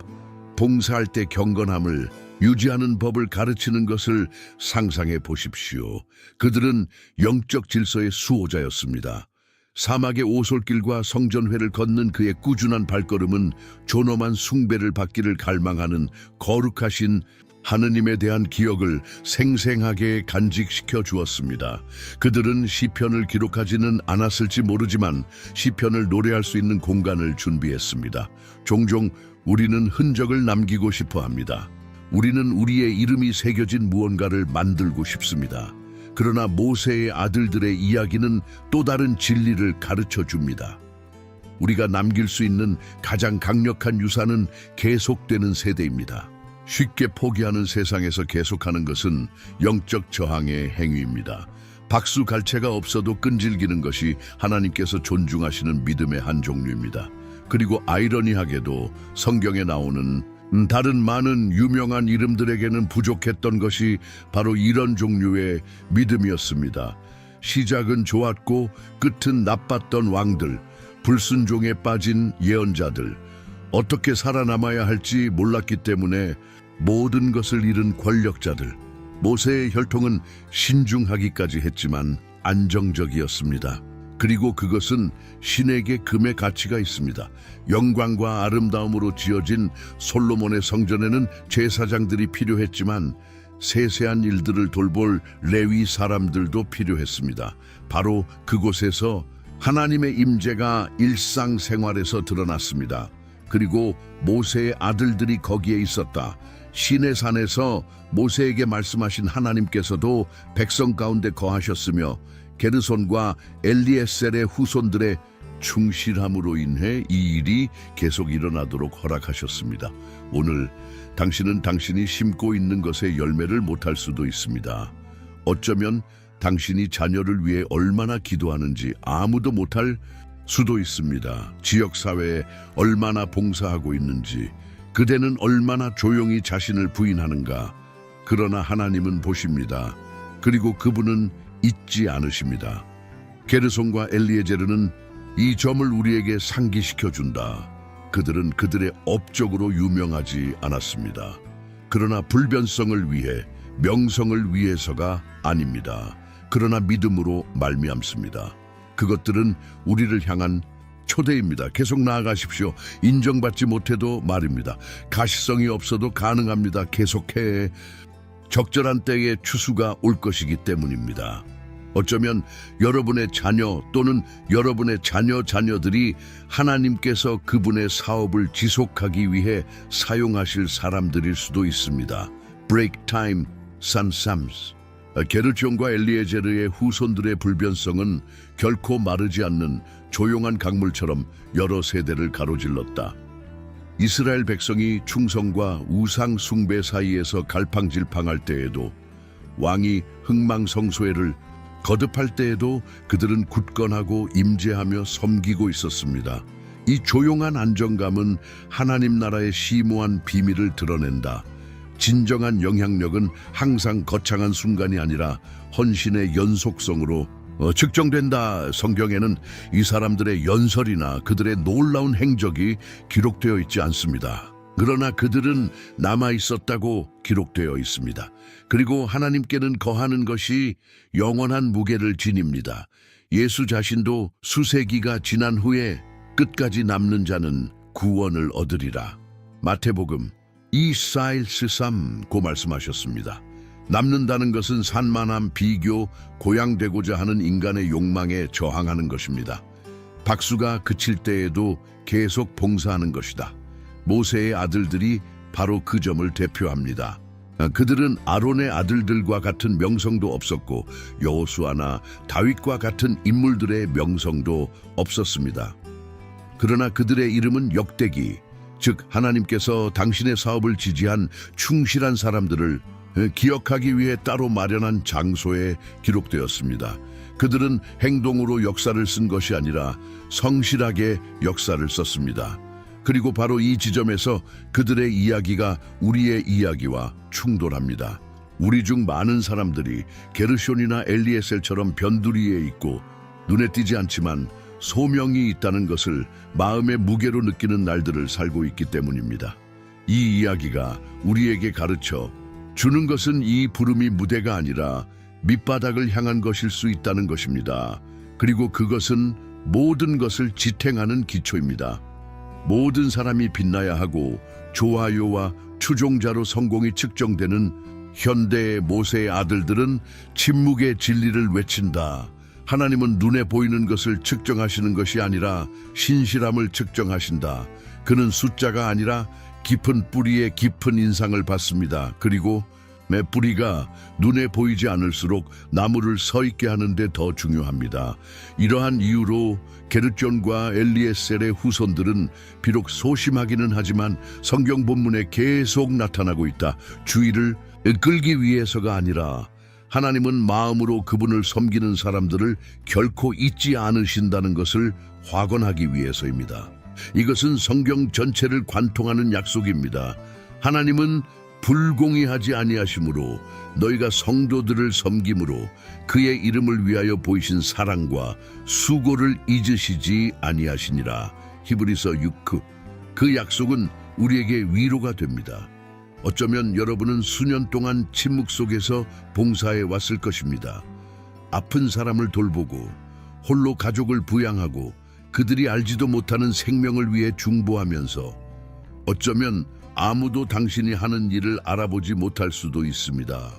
S1: 봉사할 때 경건함을 유지하는 법을 가르치는 것을 상상해 보십시오. 그들은 영적 질서의 수호자였습니다. 사막의 오솔길과 성전회를 걷는 그의 꾸준한 발걸음은 존엄한 숭배를 받기를 갈망하는 거룩하신 하느님에 대한 기억을 생생하게 간직시켜 주었습니다. 그들은 시편을 기록하지는 않았을지 모르지만 시편을 노래할 수 있는 공간을 준비했습니다. 종종 우리는 흔적을 남기고 싶어 합니다. 우리는 우리의 이름이 새겨진 무언가를 만들고 싶습니다. 그러나 모세의 아들들의 이야기는 또 다른 진리를 가르쳐 줍니다. 우리가 남길 수 있는 가장 강력한 유산은 계속되는 세대입니다. 쉽게 포기하는 세상에서 계속하는 것은 영적 저항의 행위입니다. 박수갈채가 없어도 끈질기는 것이 하나님께서 존중하시는 믿음의 한 종류입니다. 그리고 아이러니하게도 성경에 나오는 다른 많은 유명한 이름들에게는 부족했던 것이 바로 이런 종류의 믿음이었습니다. 시작은 좋았고 끝은 나빴던 왕들, 불순종에 빠진 예언자들, 어떻게 살아남아야 할지 몰랐기 때문에 모든 것을 잃은 권력자들. 모세의 혈통은 신중하기까지 했지만 안정적이었습니다. 그리고 그것은 신에게 금의 가치가 있습니다. 영광과 아름다움으로 지어진 솔로몬의 성전에는 제사장들이 필요했지만 세세한 일들을 돌볼 레위 사람들도 필요했습니다. 바로 그곳에서 하나님의 임재가 일상생활에서 드러났습니다. 그리고 모세의 아들들이 거기에 있었다. 시내산에서 모세에게 말씀하신 하나님께서도 백성 가운데 거하셨으며 게르손과 엘리에셀의 후손들의 충실함으로 인해 이 일이 계속 일어나도록 허락하셨습니다. 오늘 당신은 당신이 심고 있는 것의 열매를 못할 수도 있습니다. 어쩌면 당신이 자녀를 위해 얼마나 기도하는지 아무도 못할 수도 있습니다. 지역사회에 얼마나 봉사하고 있는지, 그대는 얼마나 조용히 자신을 부인하는가. 그러나 하나님은 보십니다. 그리고 그분은 잊지 않으십니다. 게르손과 엘리에제르는 이 점을 우리에게 상기시켜준다. 그들은 그들의 업적으로 유명하지 않았습니다. 그러나 불변성을 위해, 명성을 위해서가 아닙니다. 그러나 믿음으로 말미암습니다. 그것들은 우리를 향한 초대입니다. 계속 나아가십시오. 인정받지 못해도 말입니다. 가시성이 없어도 가능합니다. 계속해. 적절한 때에 추수가 올 것이기 때문입니다. 어쩌면 여러분의 자녀 또는 여러분의 자녀들이 하나님께서 그분의 사업을 지속하기 위해 사용하실 사람들일 수도 있습니다. Break time, son Sams. 게르손과 엘리에제르의 후손들의 불변성은 결코 마르지 않는 조용한 강물처럼 여러 세대를 가로질렀다. 이스라엘 백성이 충성과 우상 숭배 사이에서 갈팡질팡할 때에도, 왕이 흥망성쇠를 거듭할 때에도 그들은 굳건하고 임재하며 섬기고 있었습니다. 이 조용한 안정감은 하나님 나라의 심오한 비밀을 드러낸다. 진정한 영향력은 항상 거창한 순간이 아니라 헌신의 연속성으로 측정된다. 성경에는 이 사람들의 연설이나 그들의 놀라운 행적이 기록되어 있지 않습니다. 그러나 그들은 남아 있었다고 기록되어 있습니다. 그리고 하나님께는 거하는 것이 영원한 무게를 지닙니다. 예수 자신도 수세기가 지난 후에 끝까지 남는 자는 구원을 얻으리라. 마태복음 24:13고 말씀하셨습니다. 남는다는 것은 산만함, 비교, 고양되고자 하는 인간의 욕망에 저항하는 것입니다. 박수가 그칠 때에도 계속 봉사하는 것이다. 모세의 아들들이 바로 그 점을 대표합니다. 그들은 아론의 아들들과 같은 명성도 없었고 여호수아나 다윗과 같은 인물들의 명성도 없었습니다. 그러나 그들의 이름은 역대기, 즉 하나님께서 당신의 사업을 지지한 충실한 사람들을 기억하기 위해 따로 마련한 장소에 기록되었습니다. 그들은 행동으로 역사를 쓴 것이 아니라 성실하게 역사를 썼습니다. 그리고 바로 이 지점에서 그들의 이야기가 우리의 이야기와 충돌합니다. 우리 중 많은 사람들이 게르손이나 엘리에셀처럼 변두리에 있고 눈에 띄지 않지만 소명이 있다는 것을 마음의 무게로 느끼는 날들을 살고 있기 때문입니다. 이 이야기가 우리에게 가르쳐 주는 것은 이 부름이 무대가 아니라 밑바닥을 향한 것일 수 있다는 것입니다. 그리고 그것은 모든 것을 지탱하는 기초입니다. 모든 사람이 빛나야 하고 좋아요와 추종자로 성공이 측정되는 현대의 모세의 아들들은 침묵의 진리를 외친다. 하나님은 눈에 보이는 것을 측정하시는 것이 아니라 신실함을 측정하신다. 그는 숫자가 아니라 깊은 뿌리에 깊은 인상을 받습니다. 그리고 매 뿌리가 눈에 보이지 않을수록 나무를 서 있게 하는데 더 중요합니다. 이러한 이유로 게르존과 엘리에셀의 후손들은 비록 소심하기는 하지만 성경 본문에 계속 나타나고 있다. 주의를 끌기 위해서가 아니라 하나님은 마음으로 그분을 섬기는 사람들을 결코 잊지 않으신다는 것을 확언하기 위해서입니다. 이것은 성경 전체를 관통하는 약속입니다. 하나님은 불공의하지 아니하심으로 너희가 성도들을 섬김으로 그의 이름을 위하여 보이신 사랑과 수고를 잊으시지 아니하시니라. 히브리서 6그 그 약속은 우리에게 위로가 됩니다. 어쩌면 여러분은 수년 동안 침묵 속에서 봉사해 왔을 것입니다. 아픈 사람을 돌보고 홀로 가족을 부양하고 그들이 알지도 못하는 생명을 위해 중보하면서 어쩌면 아무도 당신이 하는 일을 알아보지 못할 수도 있습니다.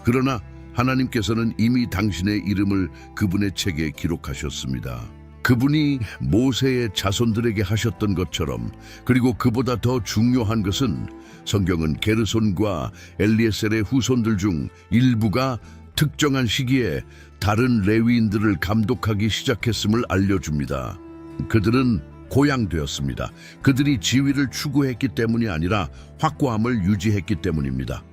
S1: 그러나 하나님께서는 이미 당신의 이름을 그분의 책에 기록하셨습니다. 그분이 모세의 자손들에게 하셨던 것처럼, 그리고 그보다 더 중요한 것은 성경은 게르손과 엘리에셀의 후손들 중 일부가 특정한 시기에 다른 레위인들을 감독하기 시작했음을 알려줍니다. 그들은 고양되었습니다. 그들이 지위를 추구했기 때문이 아니라 확고함을 유지했기 때문입니다.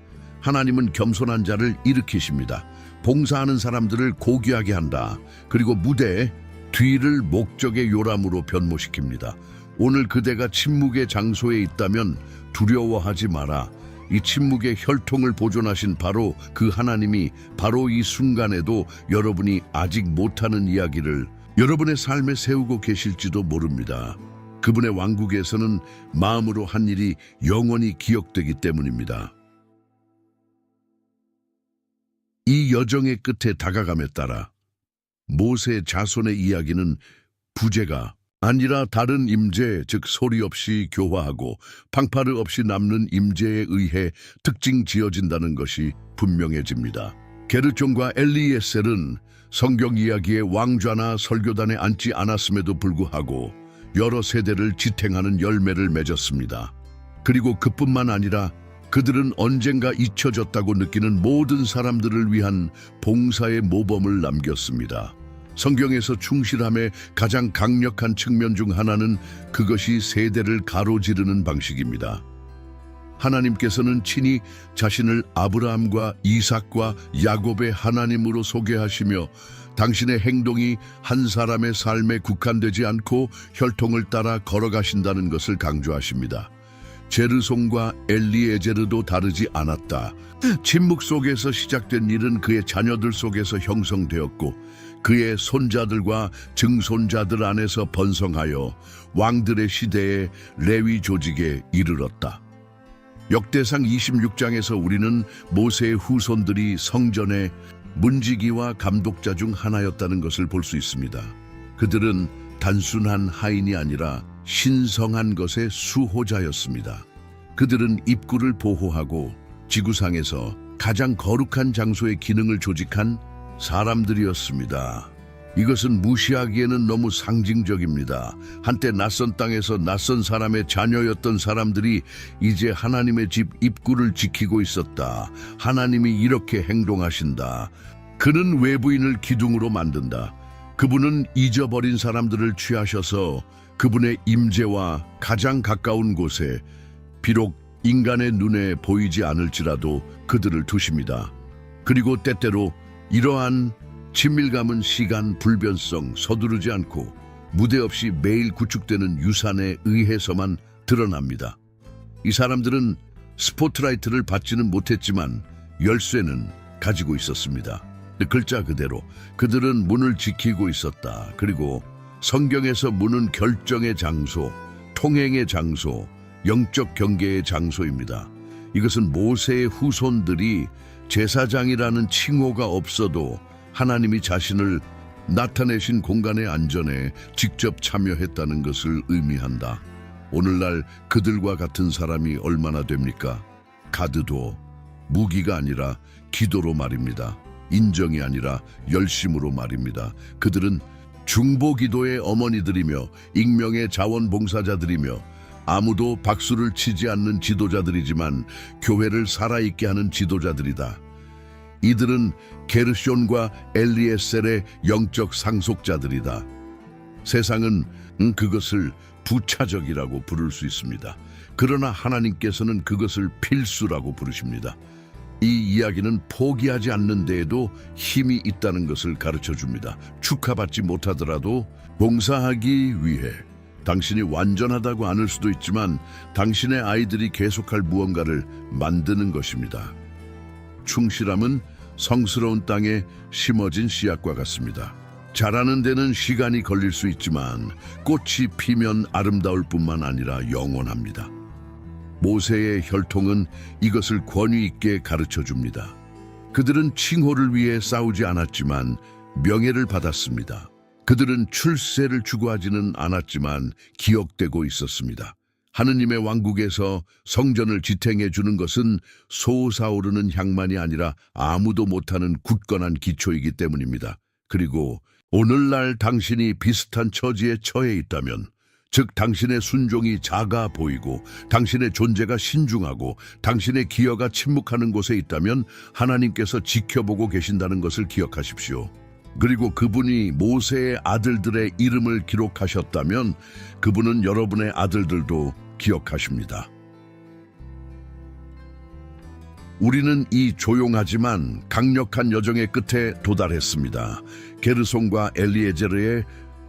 S1: 하나님은 겸손한 자를 일으키십니다. 봉사하는 사람들을 고귀하게 한다. 그리고 무대에 뒤를 목적의 요람으로 변모시킵니다. 오늘 그대가 침묵의 장소에 있다면 두려워하지 마라. 이 침묵의 혈통을 보존하신 바로 그 하나님이 바로 이 순간에도 여러분이 아직 못하는 이야기를 여러분의 삶에 세우고 계실지도 모릅니다. 그분의 왕국에서는 마음으로 한 일이 영원히 기억되기 때문입니다. 이 여정의 끝에 다가감에 따라 모세 자손의 이야기는 부재가 아니라 다른 임재, 즉 소리 없이 교화하고 팡파르 없이 남는 임재에 의해 특징 지어진다는 것이 분명해집니다. 게르존과 엘리에셀은 성경 이야기의 왕좌나 설교단에 앉지 않았음에도 불구하고 여러 세대를 지탱하는 열매를 맺었습니다. 그리고 그뿐만 아니라 그들은 언젠가 잊혀졌다고 느끼는 모든 사람들을 위한 봉사의 모범을 남겼습니다. 성경에서 충실함의 가장 강력한 측면 중 하나는 그것이 세대를 가로지르는 방식입니다. 하나님께서는 친히 자신을 아브라함과 이삭과 야곱의 하나님으로 소개하시며 당신의 행동이 한 사람의 삶에 국한되지 않고 혈통을 따라 걸어가신다는 것을 강조하십니다. 제르손과 엘리에제르도 다르지 않았다. 침묵 속에서 시작된 일은 그의 자녀들 속에서 형성되었고 그의 손자들과 증손자들 안에서 번성하여 왕들의 시대의 레위 조직에 이르렀다. 역대상 26장에서 우리는 모세의 후손들이 성전의 문지기와 감독자 중 하나였다는 것을 볼 수 있습니다. 그들은 단순한 하인이 아니라 신성한 것의 수호자였습니다. 그들은 입구를 보호하고 지구상에서 가장 거룩한 장소의 기능을 조직한 사람들이었습니다. 이것은 무시하기에는 너무 상징적입니다. 한때 낯선 땅에서 낯선 사람의 자녀였던 사람들이 이제 하나님의 집 입구를 지키고 있었다. 하나님이 이렇게 행동하신다. 그는 외부인을 기둥으로 만든다. 그분은 잊어버린 사람들을 취하셔서 그분의 임재와 가장 가까운 곳에 비록 인간의 눈에 보이지 않을지라도 그들을 두십니다. 그리고 때때로 이러한 친밀감은 시간, 불변성, 서두르지 않고 무대 없이 매일 구축되는 유산에 의해서만 드러납니다. 이 사람들은 스포트라이트를 받지는 못했지만 열쇠는 가지고 있었습니다. 글자 그대로 그들은 문을 지키고 있었다. 그리고 성경에서 문은 결정의 장소, 통행의 장소, 영적 경계의 장소입니다. 이것은 모세의 후손들이 제사장이라는 칭호가 없어도 하나님이 자신을 나타내신 공간의 안전에 직접 참여했다는 것을 의미한다. 오늘날 그들과 같은 사람이 얼마나 됩니까? 카드도 무기가 아니라 기도로 말입니다. 인정이 아니라 열심으로 말입니다. 그들은 중보기도의 어머니들이며 익명의 자원봉사자들이며 아무도 박수를 치지 않는 지도자들이지만 교회를 살아있게 하는 지도자들이다. 이들은 게르숀과 엘리에셀의 영적 상속자들이다. 세상은 그것을 부차적이라고 부를 수 있습니다. 그러나 하나님께서는 그것을 필수라고 부르십니다. 이 이야기는 포기하지 않는 데에도 힘이 있다는 것을 가르쳐 줍니다. 축하받지 못하더라도 봉사하기 위해 당신이 완전하다고 않을 수도 있지만 당신의 아이들이 계속할 무언가를 만드는 것입니다. 충실함은 성스러운 땅에 심어진 씨앗과 같습니다. 자라는 데는 시간이 걸릴 수 있지만 꽃이 피면 아름다울 뿐만 아니라 영원합니다. 모세의 혈통은 이것을 권위 있게 가르쳐 줍니다. 그들은 칭호를 위해 싸우지 않았지만 명예를 받았습니다. 그들은 출세를 추구하지는 않았지만 기억되고 있었습니다. 하느님의 왕국에서 성전을 지탱해 주는 것은 솟아오르는 향만이 아니라 아무도 못하는 굳건한 기초이기 때문입니다. 그리고 오늘날 당신이 비슷한 처지에 처해 있다면, 즉 당신의 순종이 작아 보이고 당신의 존재가 신중하고 당신의 기여가 침묵하는 곳에 있다면 하나님께서 지켜보고 계신다는 것을 기억하십시오. 그리고 그분이 모세의 아들들의 이름을 기록하셨다면 그분은 여러분의 아들들도 기억하십니다. 우리는 이 조용하지만 강력한 여정의 끝에 도달했습니다. 게르손과 엘리에제르의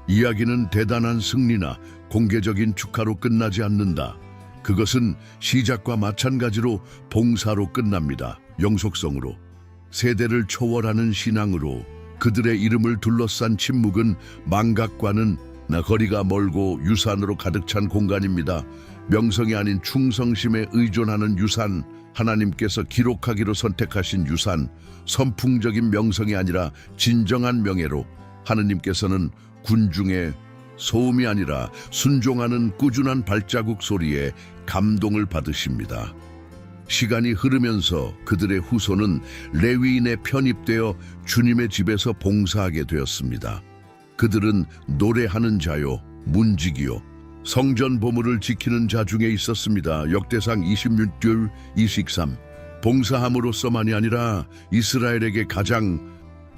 S1: 이야기는 대단한 승리나 공개적인 축하로 끝나지 않는다. 그것은 시작과 마찬가지로 봉사로 끝납니다. 영속성으로, 세대를 초월하는 신앙으로. 그들의 이름을 둘러싼 침묵은 망각과는 거리가 멀고 유산으로 가득 찬 공간입니다. 명성이 아닌 충성심에 의존하는 유산, 하나님께서 기록하기로 선택하신 유산, 선풍적인 명성이 아니라 진정한 명예로 하느님께서는 군중의 소음이 아니라 순종하는 꾸준한 발자국 소리에 감동을 받으십니다. 시간이 흐르면서 그들의 후손은 레위인에 편입되어 주님의 집에서 봉사하게 되었습니다. 그들은 노래하는 자요, 문지기요, 성전 보물을 지키는 자 중에 있었습니다. 역대상 26절 23. 봉사함으로서만이 아니라 이스라엘에게 가장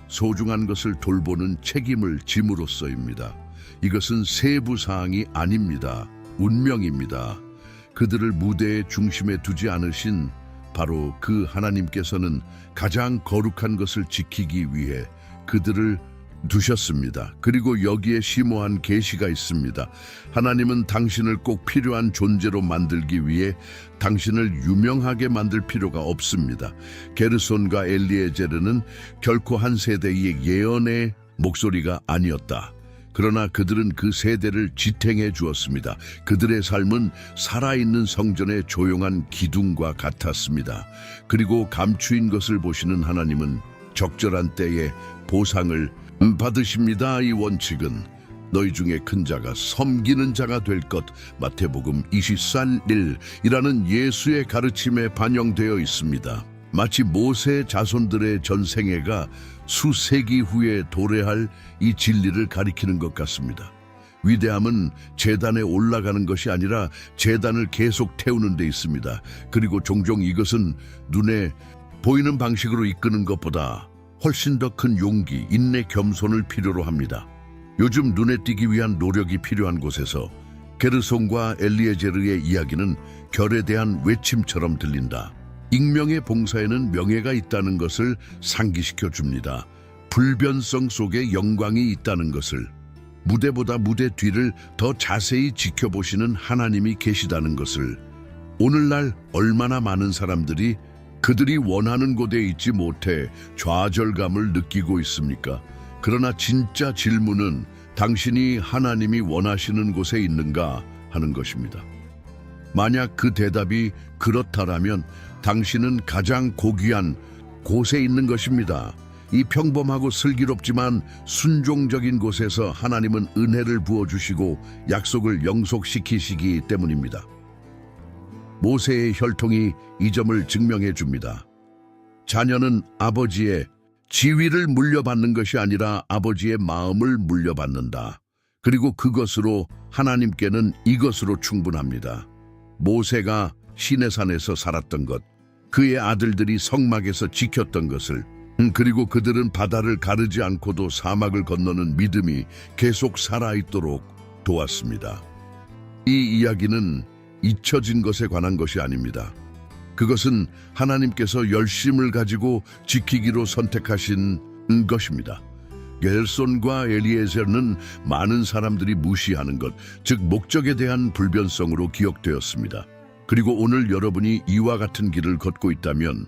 S1: 소중한 것을 돌보는 책임을 짐으로써입니다. 이것은 세부 사항이 아닙니다. 운명입니다. 그들을 무대의 중심에 두지 않으신 바로 그 하나님께서는 가장 거룩한 것을 지키기 위해 그들을 두셨습니다. 그리고 여기에 심오한 계시가 있습니다. 하나님은 당신을 꼭 필요한 존재로 만들기 위해 당신을 유명하게 만들 필요가 없습니다. 게르손과 엘리에제르는 결코 한 세대의 예언의 목소리가 아니었다. 그러나 그들은 그 세대를 지탱해 주었습니다. 그들의 삶은 살아있는 성전의 조용한 기둥과 같았습니다. 그리고 감추인 것을 보시는 하나님은 적절한 때에 보상을 받으십니다. 이 원칙은 너희 중에 큰 자가 섬기는 자가 될 것, 마태복음 24:1이라는 예수의 가르침에 반영되어 있습니다. 마치 모세 자손들의 전생애가 수세기 후에 도래할 이 진리를 가리키는 것 같습니다. 위대함은 제단에 올라가는 것이 아니라 제단을 계속 태우는 데 있습니다. 그리고 종종 이것은 눈에 보이는 방식으로 이끄는 것보다 훨씬 더 큰 용기, 인내, 겸손을 필요로 합니다. 요즘 눈에 띄기 위한 노력이 필요한 곳에서 게르손과 엘리에제르의 이야기는 결에 대한 외침처럼 들린다. 익명의 봉사에는 명예가 있다는 것을 상기시켜 줍니다. 불변성 속에 영광이 있다는 것을, 무대보다 무대 뒤를 더 자세히 지켜보시는 하나님이 계시다는 것을. 오늘날 얼마나 많은 사람들이 그들이 원하는 곳에 있지 못해 좌절감을 느끼고 있습니까? 그러나 진짜 질문은 당신이 하나님이 원하시는 곳에 있는가 하는 것입니다. 만약 그 대답이 그렇다라면 당신은 가장 고귀한 곳에 있는 것입니다. 이 평범하고 슬기롭지만 순종적인 곳에서 하나님은 은혜를 부어주시고 약속을 영속시키시기 때문입니다. 모세의 혈통이 이 점을 증명해 줍니다. 자녀는 아버지의 지위를 물려받는 것이 아니라 아버지의 마음을 물려받는다. 그리고 그것으로 하나님께는 이것으로 충분합니다. 모세가 시내산에서 살았던 것, 그의 아들들이 성막에서 지켰던 것을, 그리고 그들은 바다를 가르지 않고도 사막을 건너는 믿음이 계속 살아있도록 도왔습니다. 이 이야기는 잊혀진 것에 관한 것이 아닙니다. 그것은 하나님께서 열심을 가지고 지키기로 선택하신 것입니다. 겔손과 엘리에셀은 많은 사람들이 무시하는 것, 즉 목적에 대한 불변성으로 기억되었습니다. 그리고 오늘 여러분이 이와 같은 길을 걷고 있다면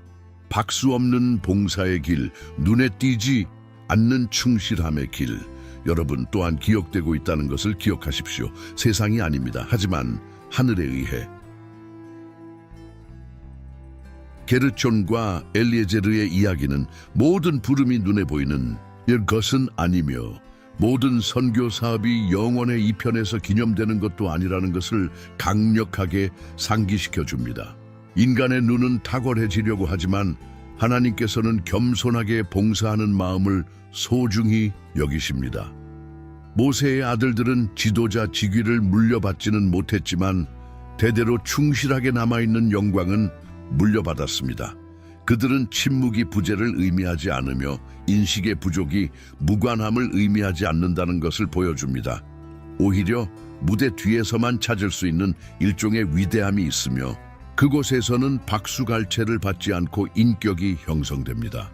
S1: 박수 없는 봉사의 길, 눈에 띄지 않는 충실함의 길, 여러분 또한 기억되고 있다는 것을 기억하십시오. 세상이 아닙니다. 하지만 하늘에 의해. 게르촌과 엘리에제르의 이야기는 모든 부름이 눈에 보이는 것은 아니며 모든 선교 사업이 영원의 이편에서 기념되는 것도 아니라는 것을 강력하게 상기시켜 줍니다. 인간의 눈은 탁월해지려고 하지만 하나님께서는 겸손하게 봉사하는 마음을 소중히 여기십니다. 모세의 아들들은 지도자 직위를 물려받지는 못했지만 대대로 충실하게 남아있는 영광은 물려받았습니다. 그들은 침묵이 부재를 의미하지 않으며 인식의 부족이 무관함을 의미하지 않는다는 것을 보여줍니다. 오히려 무대 뒤에서만 찾을 수 있는 일종의 위대함이 있으며 그곳에서는 박수갈채를 받지 않고 인격이 형성됩니다.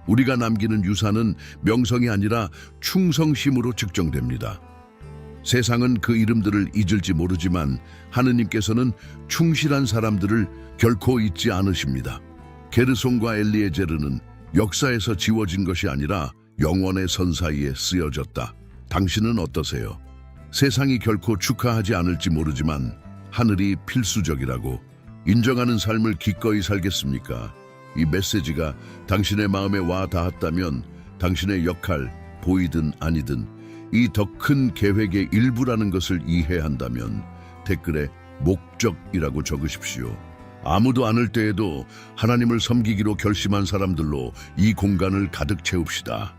S1: 우리가 남기는 유산은 명성이 아니라 충성심으로 측정됩니다. 세상은 그 이름들을 잊을지 모르지만 하느님께서는 충실한 사람들을 결코 잊지 않으십니다. 게르손과 엘리에제르는 역사에서 지워진 것이 아니라 영원의 선 사이에 쓰여졌다. 당신은 어떠세요? 세상이 결코 축하하지 않을지 모르지만 하늘이 필수적이라고 인정하는 삶을 기꺼이 살겠습니까? 이 메시지가 당신의 마음에 와 닿았다면 당신의 역할, 보이든 아니든 이 더 큰 계획의 일부라는 것을 이해한다면 댓글에 목적이라고 적으십시오. 아무도 않을 때에도 하나님을 섬기기로 결심한 사람들로 이 공간을 가득 채웁시다.